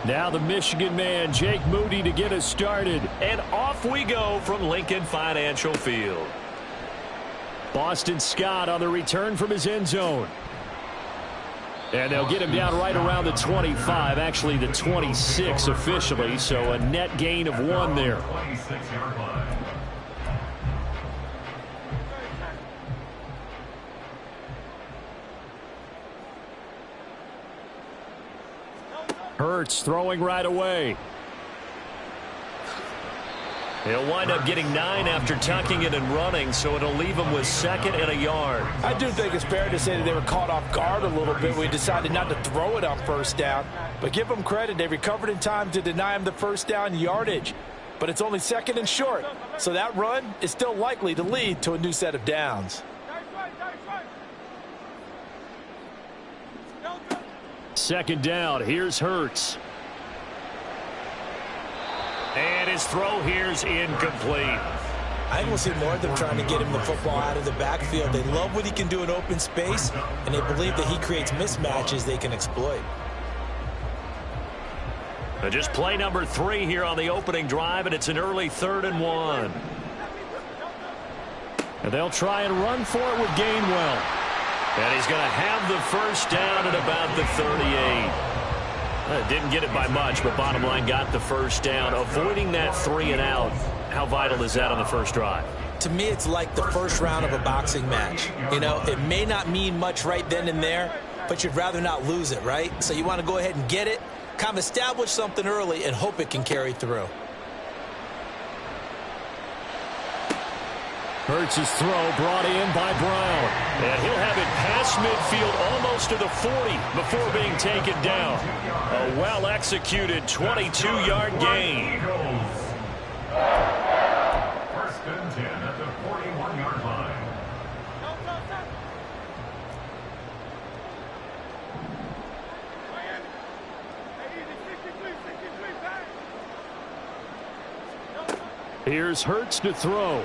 Now the Michigan man, Jake Moody, to get us started. And off we go from Lincoln Financial Field. Boston Scott on the return from his end zone. And they'll get him down right around the 25, actually the 26 officially, so a net gain of 1 there. Hurts throwing right away. He'll wind up getting 9 after tucking it and running, so it'll leave him with 2nd and a yard. I do think it's fair to say that they were caught off guard a little bit. We decided not to throw it on 1st down. But give them credit. They recovered in time to deny him the 1st down yardage. But it's only 2nd and short. So that run is still likely to lead to a new set of downs. 2nd down. Here's Hurts. And his throw here's incomplete. I think we'll see more of them trying to get him the football out of the backfield. They love what he can do in open space, and they believe that he creates mismatches they can exploit. Just play number 3 here on the opening drive, and it's an early 3rd and 1. And they'll try and run for it with Gainwell. And he's going to have the 1st down at about the 38. Didn't get it by much, but bottom line got the 1st down. Avoiding that 3 and out, how vital is that on the 1st drive? To me, it's like the 1st round of a boxing match. You know, it may not mean much right then and there, but you'd rather not lose it, right? So you want to go ahead and get it, kind of establish something early, and hope it can carry through. Hurts' throw brought in by Brown. And he'll have it past midfield almost to the 40 before being taken down. A well-executed 22-yard gain. 1st and 10 at the 41-yard line. Here's Hurts to throw.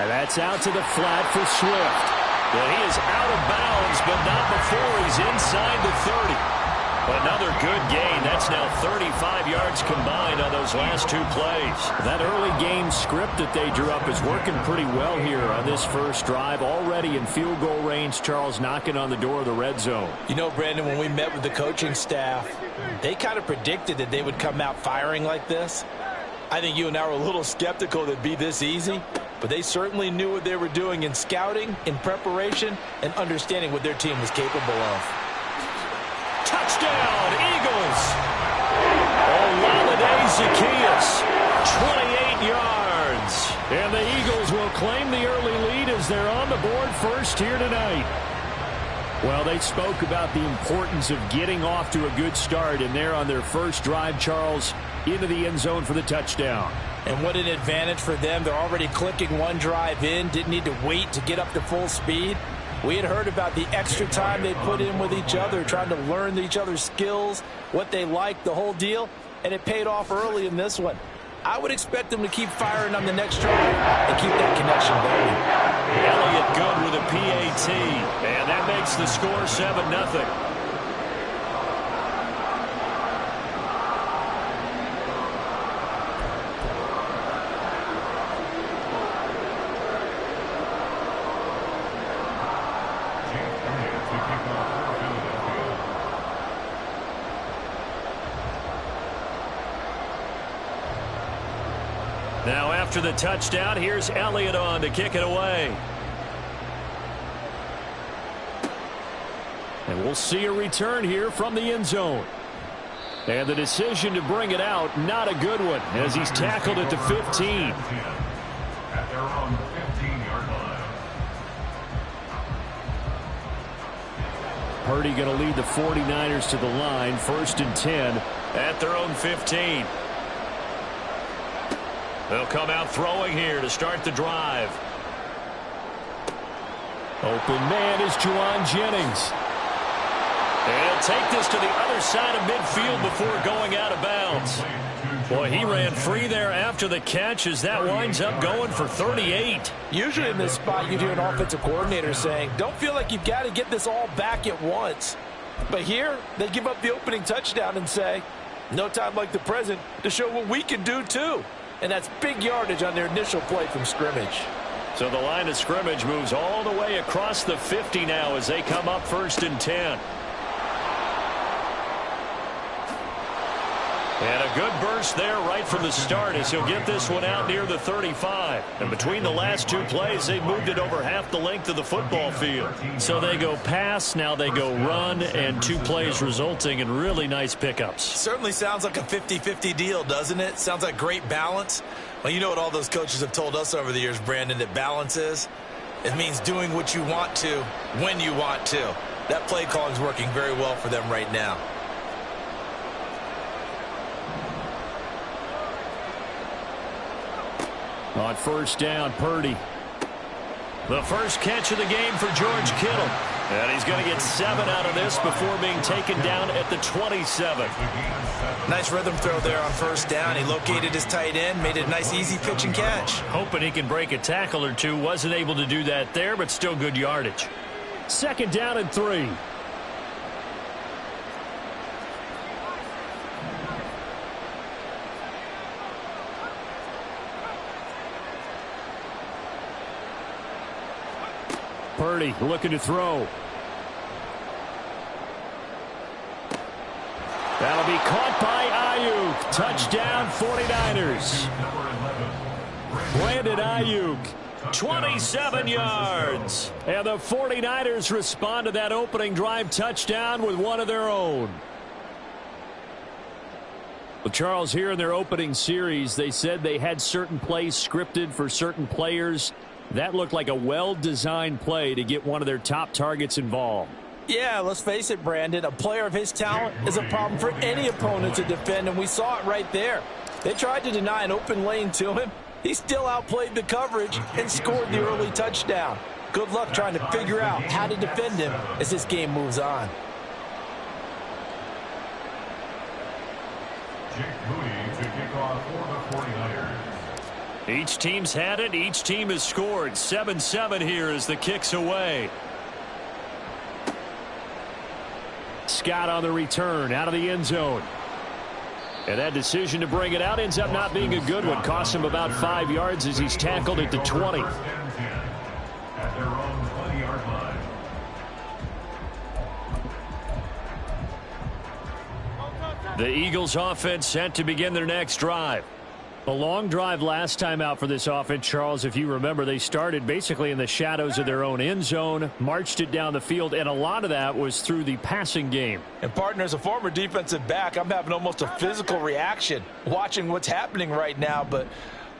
And that's out to the flat for Swift. Well, he is out of bounds, but not before he's inside the 30. Another good gain. That's now 35 yards combined on those last 2 plays. That early game script that they drew up is working pretty well here on this 1st drive. Already in field goal range, Charles knocking on the door of the red zone. You know, Brandon, when we met with the coaching staff, they kind of predicted that they would come out firing like this. I think you and I were a little skeptical that it'd be this easy, but they certainly knew what they were doing in scouting, in preparation, and understanding what their team was capable of. Touchdown, Eagles! Olamide Zaccheaus, 28 yards. And the Eagles will claim the early lead as they're on the board 1st here tonight. Well, they spoke about the importance of getting off to a good start, and they're on their 1st drive, Charles, into the end zone for the touchdown. And what an advantage for them. They're already clicking 1 drive in, didn't need to wait to get up to full speed. We had heard about the extra time they put in with each other, trying to learn each other's skills, what they like, the whole deal, and it paid off early in this one. I would expect them to keep firing on the next drive and keep that connection going. Elliott good with a PAT, and that makes the score 7-0. Now after the touchdown, here's Elliott on to kick it away. And we'll see a return here from the end zone. And the decision to bring it out, not a good one, as he's tackled at the 15. At their own 15-yard line. Purdy going to lead the 49ers to the line, 1st and 10. At their own 15. They'll come out throwing here to start the drive. Open man is Juwan Jennings. And he'll take this to the other side of midfield before going out of bounds. Boy, he ran free there after the catch as that winds up going for 38. Usually in this spot, you'd hear an offensive coordinator saying, don't feel like you've got to get this all back at once. But here, they give up the opening touchdown and say, no time like the present to show what we can do too. And that's big yardage on their initial play from scrimmage. So the line of scrimmage moves all the way across the 50 now as they come up 1st and 10. And a good burst there right from the start as he'll get this one out near the 35. And between the last two plays, they've moved it over half the length of the football field. So they go pass, now they go run, and 2 plays resulting in really nice pickups. Certainly sounds like a 50-50 deal, doesn't it? Sounds like great balance. Well, you know what all those coaches have told us over the years, Brandon, that balance is? It means doing what you want to when you want to. That play calling is working very well for them right now. On 1st down, Purdy. The first catch of the game for George Kittle. And he's going to get 7 out of this before being taken down at the 27. Nice rhythm throw there on 1st down. He located his tight end, made it a nice easy pitch and catch. Hoping he can break a tackle or two. Wasn't able to do that there, but still good yardage. 2nd down and 3. Purdy looking to throw. That'll be caught by Ayuk. Touchdown 49ers. Brandon Ayuk. 27 yards. And the 49ers respond to that opening drive touchdown with one of their own. Well, Charles, here in their opening series, they said they had certain plays scripted for certain players. That looked like a well-designed play to get one of their top targets involved. Yeah, let's face it, Brandon. A player of his talent is a problem for any opponent to defend, and we saw it right there. They tried to deny an open lane to him. He still outplayed the coverage and scored the early touchdown. Good luck trying to figure out how to defend him as this game moves on. Jake Moody to kick off for the 49ers. Each team's had it. Each team has scored. 7-7 here as the kick's away. Scott on the return out of the end zone. And that decision to bring it out ends up not being a good one. Costs him about 5 yards as he's tackled at the 20. At their own 20-yard line. The Eagles offense set to begin their next drive. A long drive last time out for this offense, Charles. If you remember, they started basically in the shadows of their own end zone, marched it down the field, and a lot of that was through the passing game. And, partner, as a former defensive back, I'm having almost a physical reaction watching what's happening right now. But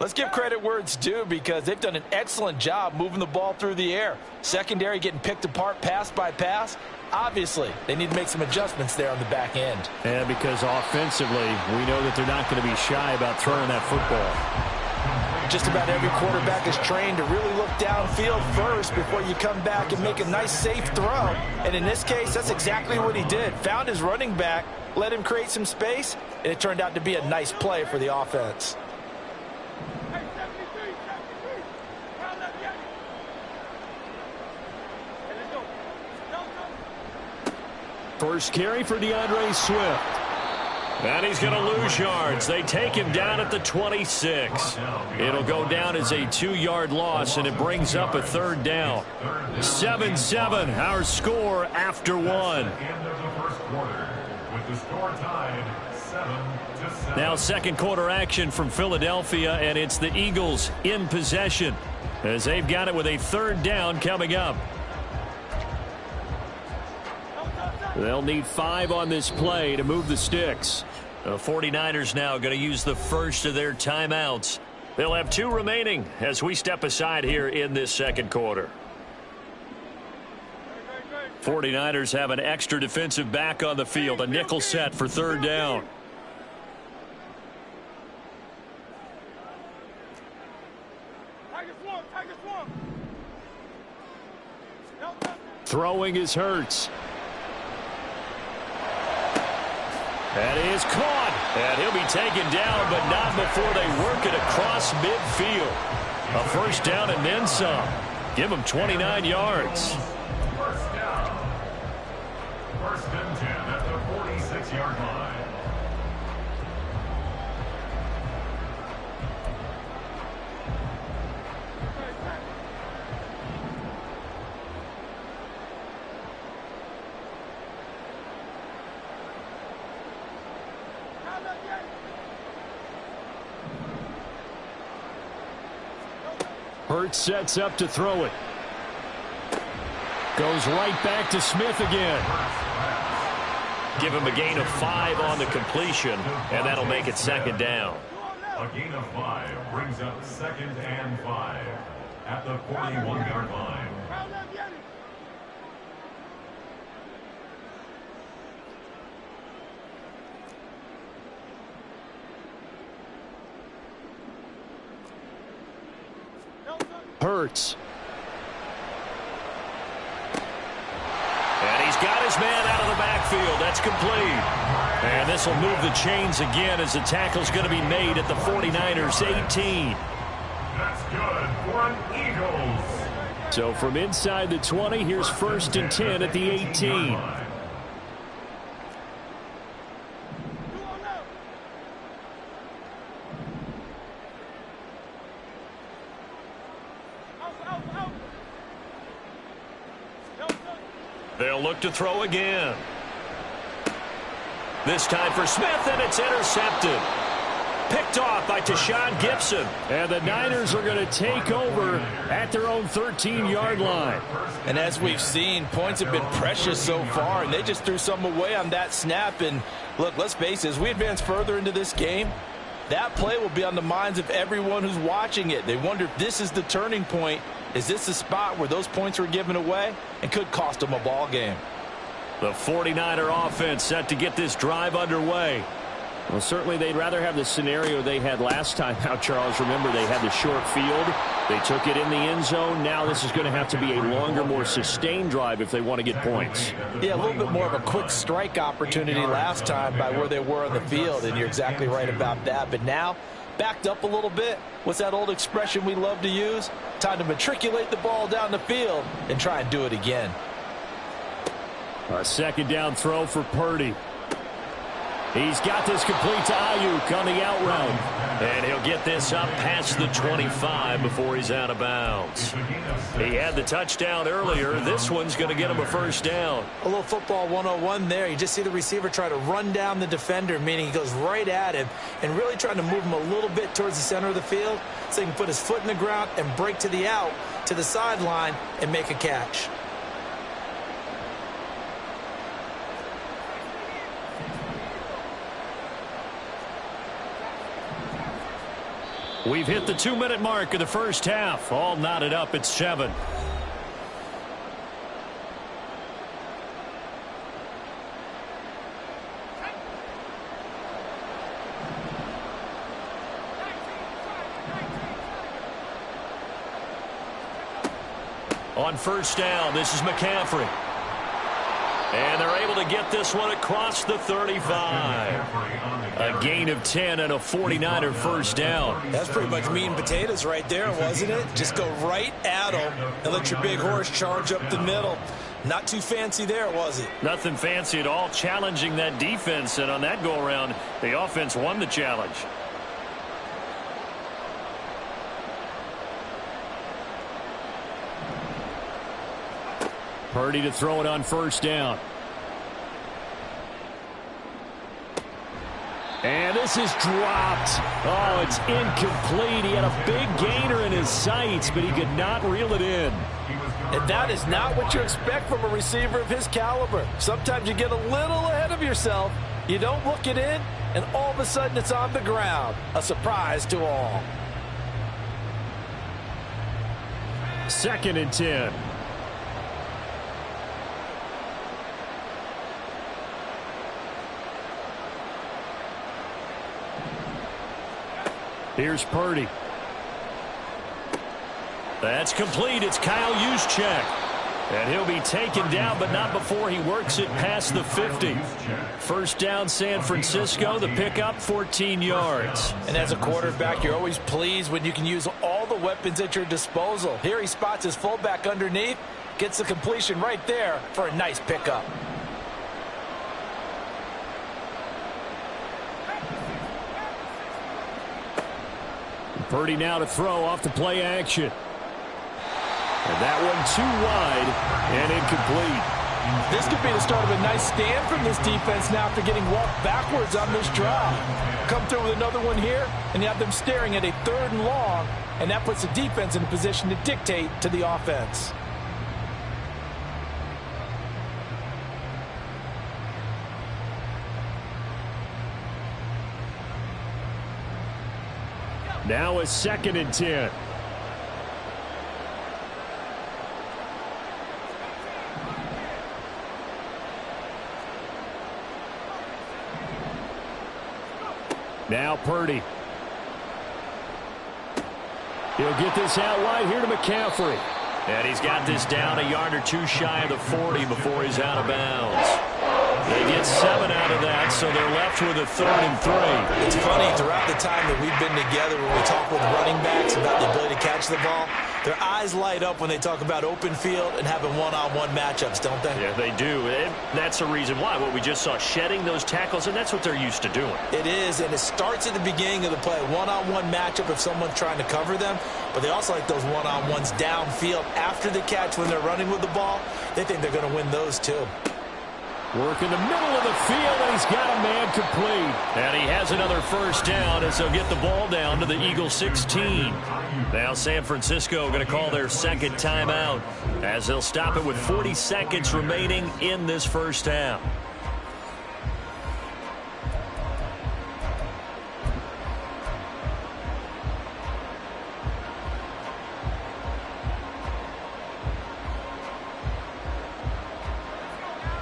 let's give credit where it's due because they've done an excellent job moving the ball through the air. Secondary getting picked apart pass by pass. Obviously, they need to make some adjustments there on the back end. And because offensively, we know that they're not going to be shy about throwing that football. Just about every quarterback is trained to really look downfield first before you come back and make a nice, safe throw. And in this case, that's exactly what he did. Found his running back, let him create some space, and it turned out to be a nice play for the offense. First carry for DeAndre Swift. And he's going to lose yards. They take him down at the 26. It'll go down as a 2-yard loss, and it brings up a 3rd down. 7-7, our score after one. End of the first quarter with the score tied 7-7. Now 2nd quarter action from Philadelphia, and it's the Eagles in possession as they've got it with a 3rd down coming up. They'll need 5 on this play to move the sticks. The 49ers now going to use the first of their timeouts. They'll have 2 remaining as we step aside here in this 2nd quarter. 49ers have an extra defensive back on the field, a nickel set for 3rd down. Throwing is Hurts. That is caught. And he'll be taken down, but not before they work it across midfield. A first down and then some. Give him 29 yards. First down. First and 10 at the 46-yard line. Hurts sets up to throw it. Goes right back to Smith again. Give him a gain of 5 on the completion, and that'll make it second down. A gain of 5 brings up second and 5 at the 41-yard line. Hurts. And he's got his man out of the backfield. That's complete. And this will move the chains again as the tackle's going to be made at the 49ers 18. That's good for an Eagles. So from inside the 20, here's first and 10 at the 18. They'll look to throw again. This time for Smith, and it's intercepted. Picked off by Tashawn Gibson. And the Niners are going to take over at their own 13-yard line. And as we've seen, points have been precious so far, and they just threw some away on that snap. And look, let's face it, as we advance further into this game, that play will be on the minds of everyone who's watching it. They wonder if this is the turning point. Is this the spot where those points were given away and could cost them a ball game? The 49er offense set to get this drive underway. Well, certainly they'd rather have the scenario they had last time out, Charles. Remember, they had the short field. They took it in the end zone. Now this is going to have to be a longer, more sustained drive if they want to get points. Yeah, a little bit more of a quick strike opportunity last time by where they were on the field, and you're exactly right about that. But now, backed up a little bit. What's that old expression we love to use? Time to matriculate the ball down the field and try and do it again. A second down throw for Purdy. He's got this complete to Ayuk on the out route. And he'll get this up past the 25 before he's out of bounds. He had the touchdown earlier. This one's going to get him a first down. A little football 101 there. You just see the receiver try to run down the defender, meaning he goes right at him and really trying to move him a little bit towards the center of the field so he can put his foot in the ground and break to the out, to the sideline, and make a catch. We've hit the 2-minute mark of the first half. All knotted up at 7. On first down, this is McCaffrey. And they're able to get this one across the 35. A gain of 10 and a 49er first down. That's pretty much meat and potatoes right there, wasn't it? Just go right at them and let your big horse charge up the middle. Not too fancy there, was it? Nothing fancy at all, challenging that defense. And on that go-around, the offense won the challenge. Purdy to throw it on first down. And this is dropped. Oh, it's incomplete. He had a big gainer in his sights, but he could not reel it in. And that is not what you expect from a receiver of his caliber. Sometimes you get a little ahead of yourself. You don't look it in, and all of a sudden it's on the ground. A surprise to all. Second and 10. Here's Purdy. That's complete. It's Kyle Juszczyk. And he'll be taken down, but not before he works it past the 50. First down, San Francisco. The pickup, 14 yards. And as a quarterback, you're always pleased when you can use all the weapons at your disposal. Here he spots his fullback underneath, gets the completion right there for a nice pickup. Purdy now to throw off the play action. And that one too wide and incomplete. This could be the start of a nice stand from this defense now after getting walked backwards on this drive. Come through with another one here, and you have them staring at a 3rd and long, and that puts the defense in a position to dictate to the offense. Now a 2nd and 10. Now Purdy. He'll get this out wide here to McCaffrey. And he's got this down a yard or two shy of the 40 before he's out of bounds. They get 7 out of that, so they're left with a 3rd and 3. It's funny, throughout the time that we've been together, when we talk with running backs about the ability to catch the ball, their eyes light up when they talk about open field and having one-on-one matchups, don't they? Yeah, they do. And that's the reason why. What we just saw, shedding those tackles, and that's what they're used to doing. It is, and it starts at the beginning of the play. One-on-one matchup if someone's trying to cover them, but they also like those one-on-ones downfield after the catch when they're running with the ball. They think they're going to win those too. Work in the middle of the field, and he's got a man complete. And he has another first down as they'll get the ball down to the Eagles 16. Now San Francisco going to call their 2nd timeout as they'll stop it with 40 seconds remaining in this first half.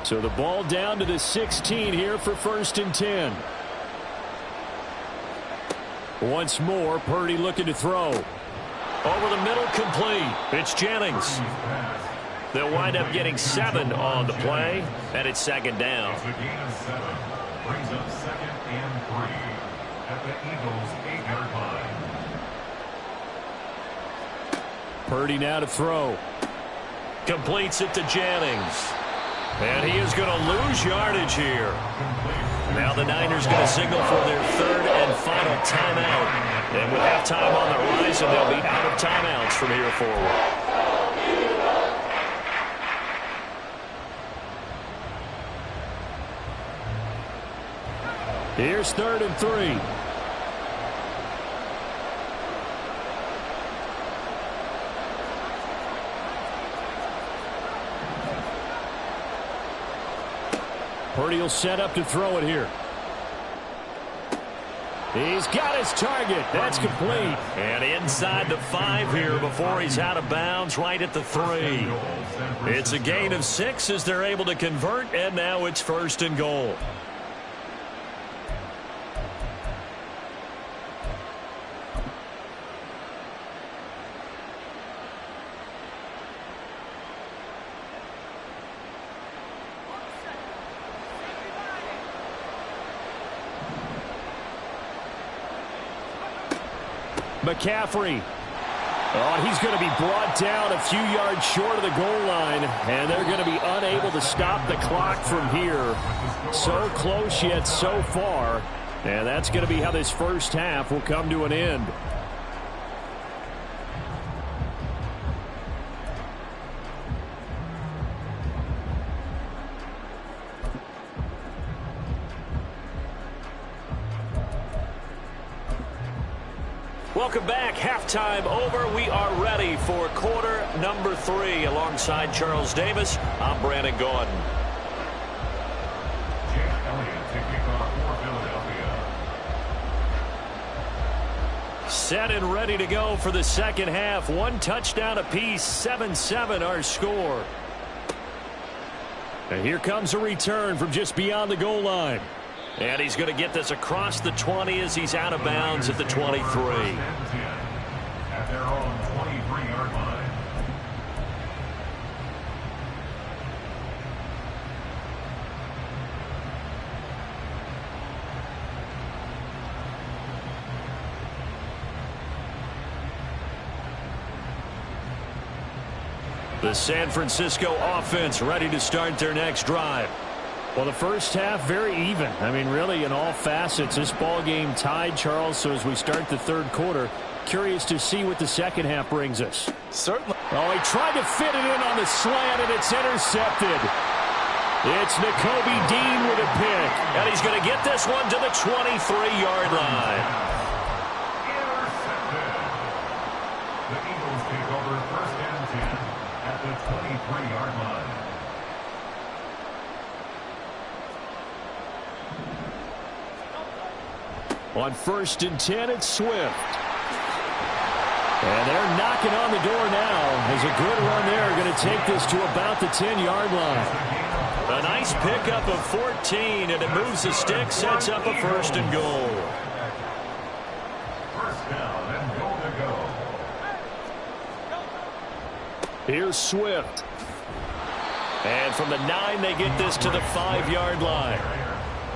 So the ball down to the 16 here for 1st and 10. Once more, Purdy looking to throw. Over the middle, complete. It's Jennings. They'll wind up getting 7 on the play, and it's 2nd down. The gain of 7 brings up 2nd and 3 at the Eagles' 8-yard line. Purdy now to throw. Completes it to Jennings. And he is going to lose yardage here. Now the Niners going to signal for their 3rd and final timeout. And with halftime on the horizon, they'll be out of timeouts from here forward. Here's 3rd and 3. Purdy will set up to throw it here. He's got his target. That's complete. And inside the 5 here before he's out of bounds, right at the 3. It's a gain of 6 as they're able to convert, and now it's 1st and goal. McCaffrey. Oh, he's going to be brought down a few yards short of the goal line, and they're going to be unable to stop the clock from here. So close yet so far, and that's going to be how this first half will come to an end. Welcome back. Halftime over. We are ready for quarter number 3. Alongside Charles Davis, I'm Brandon Gordon. Jake Elliott to kick off for Philadelphia. Set and ready to go for the second half. 1 touchdown apiece. 7-7 our score. And here comes a return from just beyond the goal line. And he's going to get this across the 20 as he's out of bounds at the 23. At their own 23-yard line. The San Francisco offense ready to start their next drive. Well, the first half, very even. I mean, really, in all facets, this ball game tied, Charles. So as we start the third quarter, curious to see what the second half brings us. Certainly. Oh, he tried to fit it in on the slant, and it's intercepted. It's Nakobe Dean with a pick. And he's going to get this one to the 23-yard line. Intercepted. The Eagles take over first and 10 at the 23-yard line. On first and 10, it's Swift. And they're knocking on the door now. There's a good run there. Going to take this to about the 10-yard line. A nice pickup of 14, and it moves the stick, sets up a first and goal. First down and goal to go. Here's Swift. And from the 9, they get this to the 5-yard line.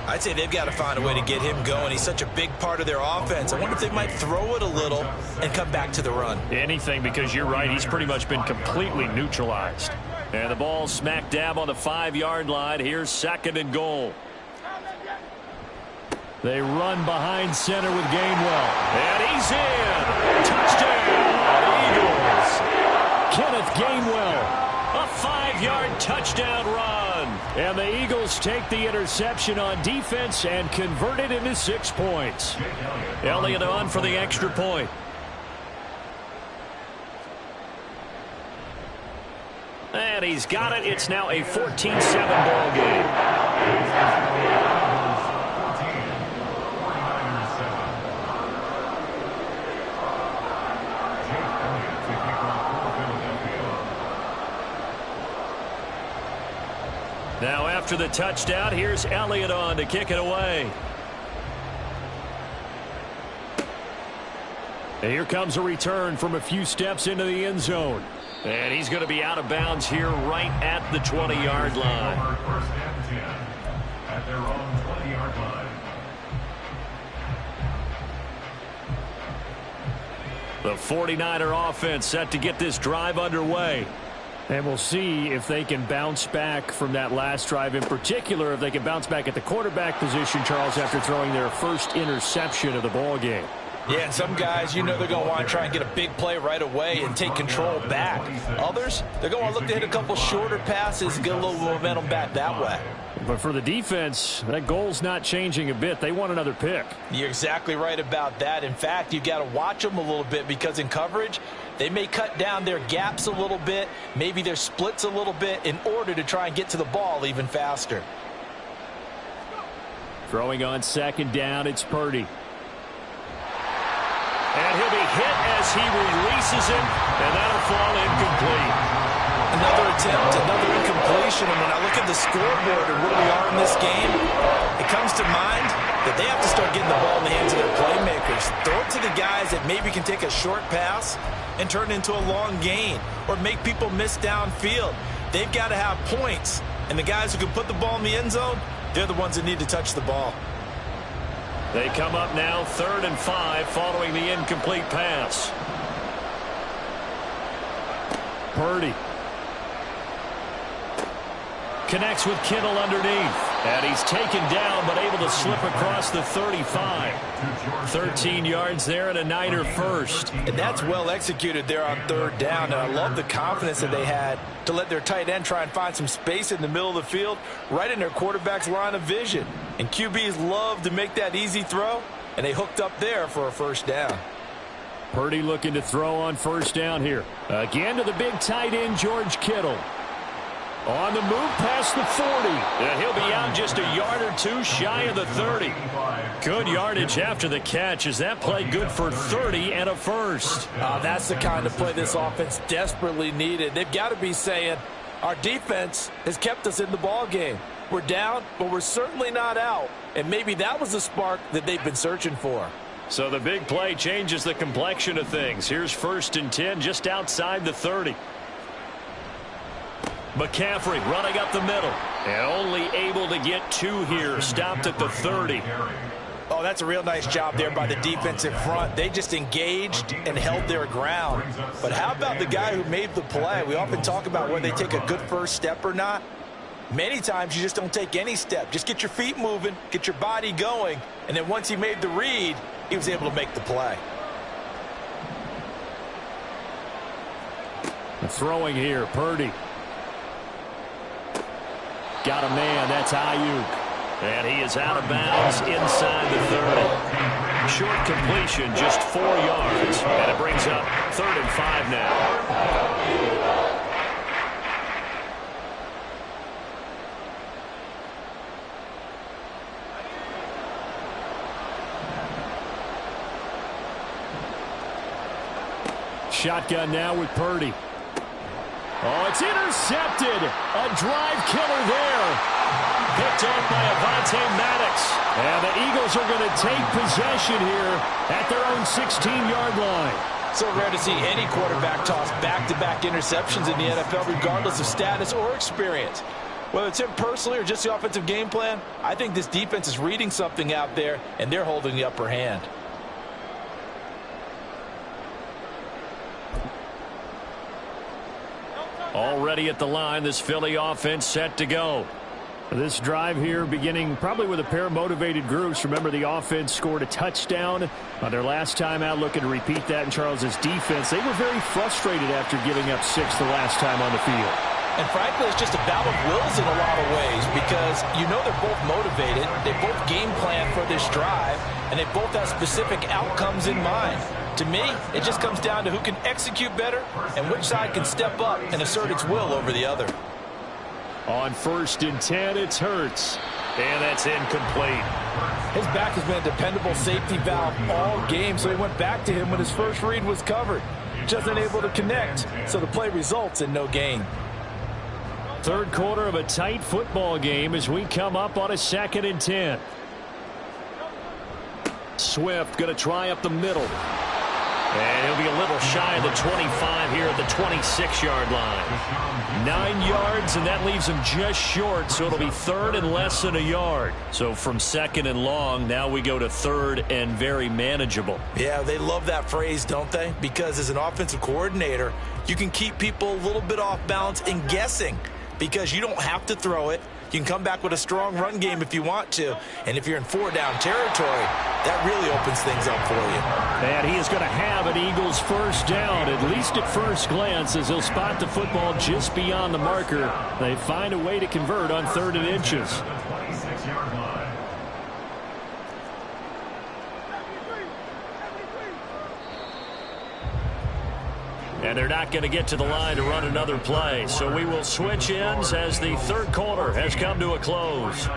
I'd say they've got to find a way to get him going. He's such a big part of their offense. I wonder if they might throw it a little and come back to the run. Anything, because you're right, he's pretty much been completely neutralized. And the ball smack dab on the 5-yard line. Here's second and goal. They run behind center with Gainwell. And he's in. Touchdown, Eagles. Kenneth Gainwell. A 5-yard touchdown run. And the Eagles take the interception on defense and convert it into 6 points. Elliott on for the extra point. And he's got it. It's now a 14-7 ball game. Now after the touchdown, here's Elliott on to kick it away. And here comes a return from a few steps into the end zone. And he's going to be out of bounds here right at the 20-yard line. First and 10 at their own 20-yard line. The 49er offense set to get this drive underway. And we'll see if they can bounce back from that last drive. In particular, if they can bounce back at the quarterback position, Charles, after throwing their first interception of the ball game. Yeah, and some guys, you know they're going to want to try and get a big play right away and take control back. Others, they're going to want to look to hit a couple shorter passes and get a little momentum back that way. But for the defense, that goal's not changing a bit. They want another pick. You're exactly right about that. In fact, you've got to watch them a little bit because in coverage, they may cut down their gaps a little bit, maybe their splits a little bit in order to try and get to the ball even faster. Throwing on second down, it's Purdy. And he'll be hit as he releases it, and that'll fall incomplete. Another attempt, another incompletion, and when I look at the scoreboard and where we are in this game, it comes to mind that they have to start getting the ball in the hands of their playmakers. Throw it to the guys that maybe can take a short pass and turn it into a long gain or make people miss downfield. They've got to have points, and the guys who can put the ball in the end zone, they're the ones that need to touch the ball. They come up now 3rd and 5 following the incomplete pass. Purdy connects with Kittle underneath. And he's taken down but able to slip across the 35. 13 yards there and a Niner first. And that's well executed there on 3rd down. And I love the confidence that they had to let their tight end try and find some space in the middle of the field right in their quarterback's line of vision. And QBs love to make that easy throw, and they hooked up there for a first down. Purdy looking to throw on first down here. Again to the big tight end, George Kittle. On the move past the 40. And he'll be out just a yard or two shy of the 30. Good yardage after the catch. Is that play good for 30 and a first? That's the kind of play this offense desperately needed. They've got to be saying, our defense has kept us in the ball game. We're down, but we're certainly not out. And maybe that was the spark that they've been searching for. So the big play changes the complexion of things. Here's 1st and 10 just outside the 30. McCaffrey running up the middle. And only able to get 2 here. Stopped at the 30. Oh, that's a real nice job there by the defensive front. They just engaged and held their ground. But how about the guy who made the play? We often talk about whether they take a good first step or not. Many times you just don't take any step. Just get your feet moving, get your body going, and then once he made the read, he was able to make the play. Throwing here, Purdy. Got a man, that's Ayuk. And he is out of bounds inside the 30. Short completion, just 4 yards. And it brings up 3rd and 5 now. Shotgun now with Purdy. Oh, it's intercepted. A drive killer there. Picked up by Avonte Maddox. And the Eagles are going to take possession here at their own 16-yard line. So rare to see any quarterback toss back-to-back interceptions in the NFL, regardless of status or experience. Whether it's him personally or just the offensive game plan, I think this defense is reading something out there, and they're holding the upper hand. Already at the line, this Philly offense set to go. This drive here beginning probably with a pair of motivated groups. Remember, the offense scored a touchdown on their last time out, looking to repeat that in Charles's defense. They were very frustrated after giving up 6 the last time on the field. And frankly, it's just a battle of wills in a lot of ways because you know they're both motivated, they both game plan for this drive, and they both have specific outcomes in mind. To me, it just comes down to who can execute better and which side can step up and assert its will over the other. On 1st and 10, it's Hurts. And that's incomplete. His back has been a dependable safety valve all game, so he went back to him when his first read was covered. Just unable to connect, so the play results in no gain. 3rd quarter of a tight football game as we come up on a 2nd and 10. Swift going to try up the middle. And he'll be a little shy of the 25 here at the 26-yard line. 9 yards, and that leaves him just short, so it'll be 3rd and less than a yard. So from 2nd and long, now we go to 3rd and very manageable. Yeah, they love that phrase, don't they? Because as an offensive coordinator, you can keep people a little bit off balance and guessing because you don't have to throw it. You can come back with a strong run game if you want to. And if you're in 4-down territory, that really opens things up for you. And he is going to have an Eagles first down, at least at first glance, as he'll spot the football just beyond the marker. They find a way to convert on 3rd and inches. And they're not going to get to the line to run another play. So we will switch ends as the 3rd quarter has come to a close.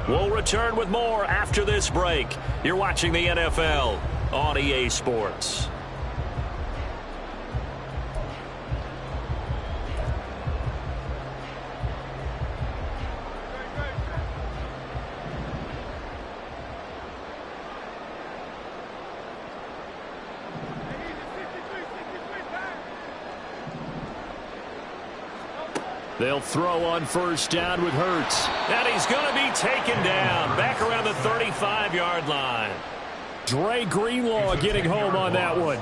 We'll return with more after this break. You're watching the NFL on EA Sports. They'll throw on 1st down with Hurts. And he's going to be taken down back around the 35-yard line. Dre Greenlaw getting home on that one.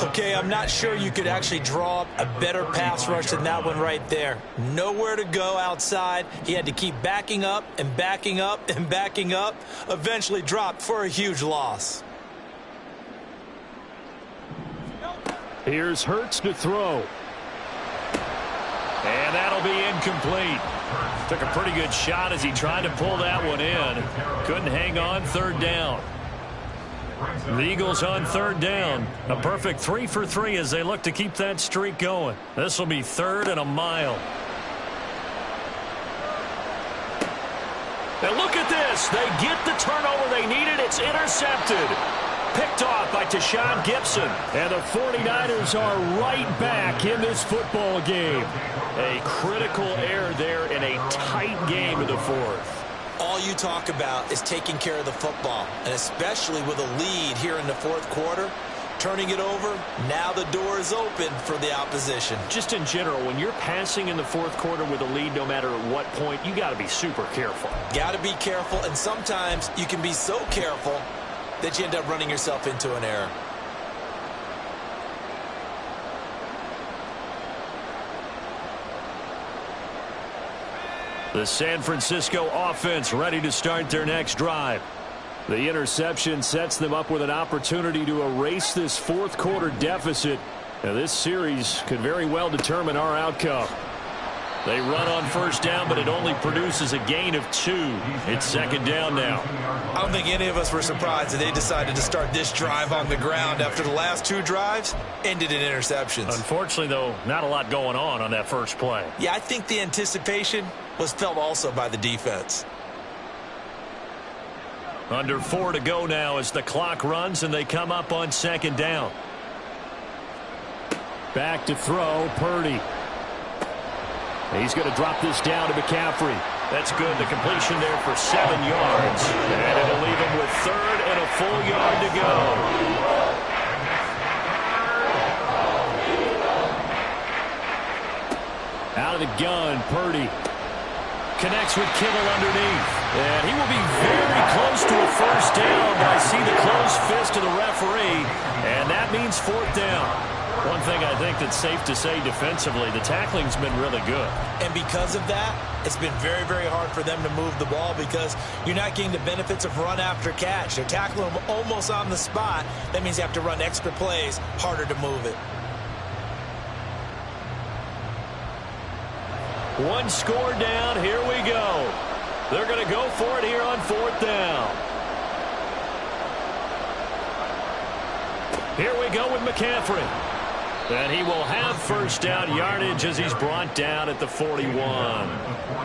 Okay, I'm not sure you could actually draw up a better pass rush than that one right there. Nowhere to go outside. He had to keep backing up and backing up and backing up. Eventually dropped for a huge loss. Here's Hurts to throw. And that'll be incomplete. Took a pretty good shot as he tried to pull that one in. Couldn't hang on 3rd down. The Eagles on 3rd down. A perfect 3 for 3 as they look to keep that streak going. This will be 3rd and a mile. And look at this. They get the turnover they needed. It's intercepted. Picked off by Tashawn Gibson. And the 49ers are right back in this football game. A critical error there in a tight game in the 4th. All you talk about is taking care of the football, and especially with a lead here in the 4th quarter, turning it over, now the door is open for the opposition. Just in general, when you're passing in the fourth quarter with a lead, no matter at what point, you got to be super careful. Got to be careful, and sometimes you can be so careful that you end up running yourself into an error. The San Francisco offense ready to start their next drive. The interception sets them up with an opportunity to erase this fourth quarter deficit. Now, this series could very well determine our outcome. They run on first down, but it only produces a gain of 2. It's second down now. I don't think any of us were surprised that they decided to start this drive on the ground after the last 2 drives ended in interceptions. Unfortunately, though, not a lot going on that first play. Yeah, I think the anticipation was felt also by the defense. Under 4 to go now as the clock runs and they come up on second down. Back to throw, Purdy. He's going to drop this down to McCaffrey. That's good. The completion there for 7 yards. And it'll leave him with 3rd and a full yard to go. Out of the gun, Purdy. Connects with Kittle underneath. And he will be very close to a first down, but I see the closed fist of the referee, and that means 4th down. One thing I think that's safe to say defensively, the tackling's been really good. And because of that, it's been very, very hard for them to move the ball because you're not getting the benefits of run after catch. They're tackling them almost on the spot. That means you have to run extra plays, harder to move it. One score down, here we go. They're going to go for it here on 4th down. Here we go with McCaffrey. And he will have first down yardage as he's brought down at the 41.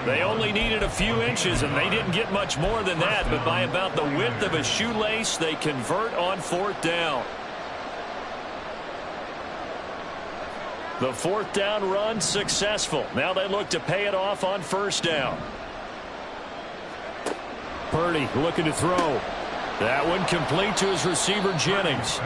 They only needed a few inches, and they didn't get much more than that. But by about the width of a shoelace, they convert on 4th down. The 4th down run successful. Now they look to pay it off on first down. Purdy looking to throw. That one complete to his receiver, Jennings.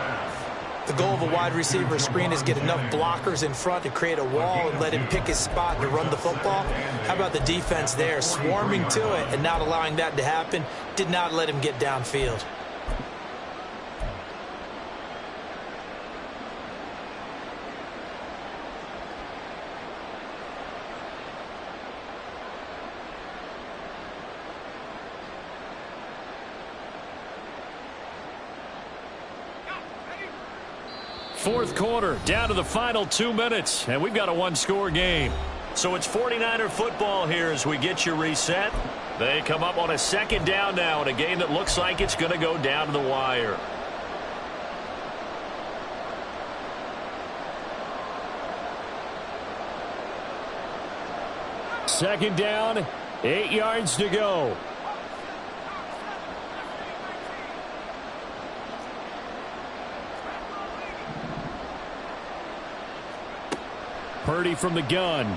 The goal of a wide receiver screen is get enough blockers in front to create a wall and let him pick his spot to run the football. How about the defense there, swarming to it and not allowing that to happen? Did not let him get downfield. Fourth quarter, down to the final 2 minutes, and we've got a one-score game. So it's 49er football here as we get you reset. They come up on a second down now in a game that looks like it's going to go down to the wire. Second down, 8 yards to go. Purdy from the gun.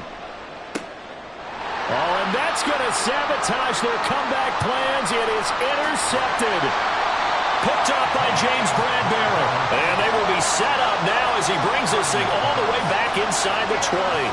Oh, and that's going to sabotage their comeback plans. It is intercepted. Picked off by James Bradbury. And they will be set up now as he brings this thing all the way back inside the 20.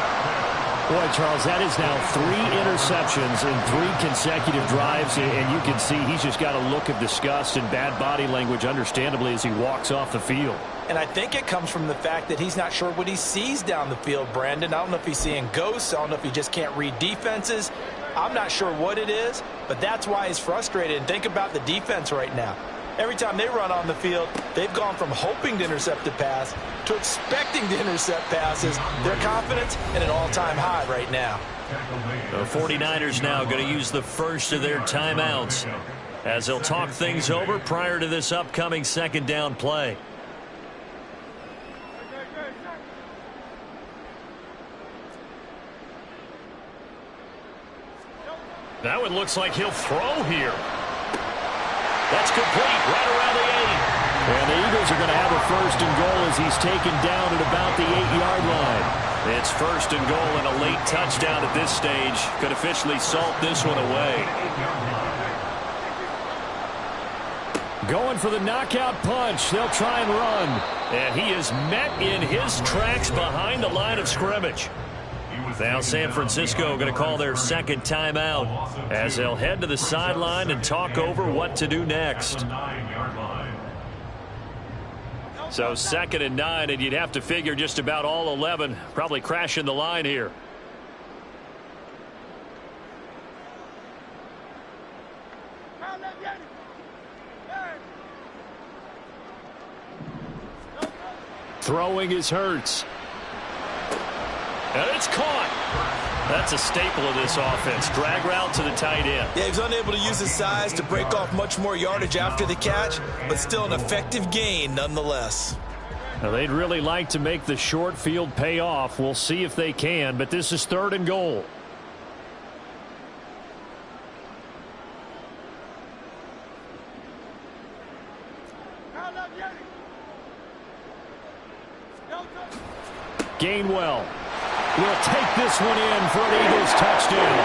Boy, Charles, that is now 3 interceptions in 3 consecutive drives, and you can see he's just got a look of disgust and bad body language, understandably, as he walks off the field. And I think it comes from the fact that he's not sure what he sees down the field, Brandon. I don't know if he's seeing ghosts. I don't know if he just can't read defenses. I'm not sure what it is, but that's why he's frustrated. And think about the defense right now. Every time they run on the field, they've gone from hoping to intercept a pass to expecting to intercept passes. Their confidence at an all-time high right now. The 49ers now going to use the first of their timeouts as they'll talk things over prior to this upcoming second down play. That one looks like he'll throw here. That's complete right around the 8. And the Eagles are going to have a first and goal as he's taken down at about the 8-yard line. It's first and goal and a late touchdown at this stage. Could officially salt this one away. Going for the knockout punch. They'll try and run. And he is met in his tracks behind the line of scrimmage. Now San Francisco going to call their second timeout as they'll head to the sideline and talk over what to do next. So 2nd and 9, and you'd have to figure just about all 11 probably crashing the line here. Throwing is Hurts. And it's caught. That's a staple of this offense. Drag route to the tight end. Yeah, he's unable to use his size to break off much more yardage after the catch, but still an effective gain nonetheless. Now, they'd really like to make the short field pay off. We'll see if they can, but this is 3rd and goal. Gainwell will take this one in for an Eagles touchdown.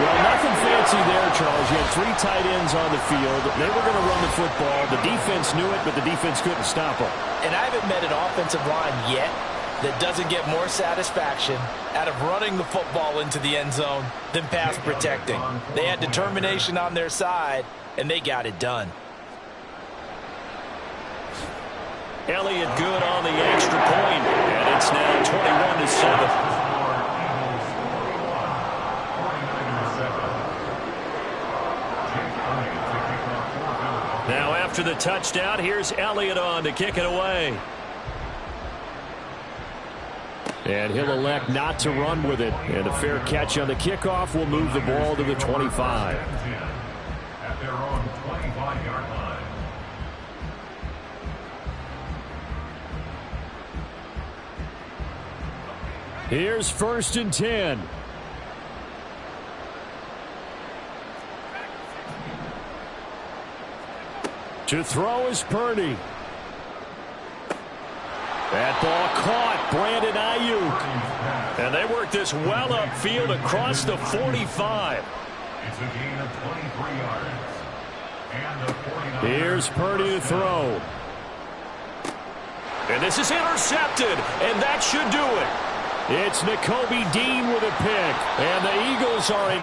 Well, nothing fancy there, Charles. You had 3 tight ends on the field. They were going to run the football. The defense knew it, but the defense couldn't stop them. And I haven't met an offensive line yet that doesn't get more satisfaction out of running the football into the end zone than pass protecting. They had determination on their side, and they got it done. Elliott good on the extra point, and it's now 21-7. Now after the touchdown, here's Elliott on to kick it away. And he'll elect not to run with it. And a fair catch on the kickoff will move the ball to the 25. At their own 25-yard line. Here's 1st and 10. To throw is Purdy. That ball caught. Brandon Ayuk. And they work this well upfield across the 45. It's a gain of 23 yards. And the 49. Here's Purdy to throw. And this is intercepted, and that should do it. It's Nakobe Dean with a pick. And the Eagles are in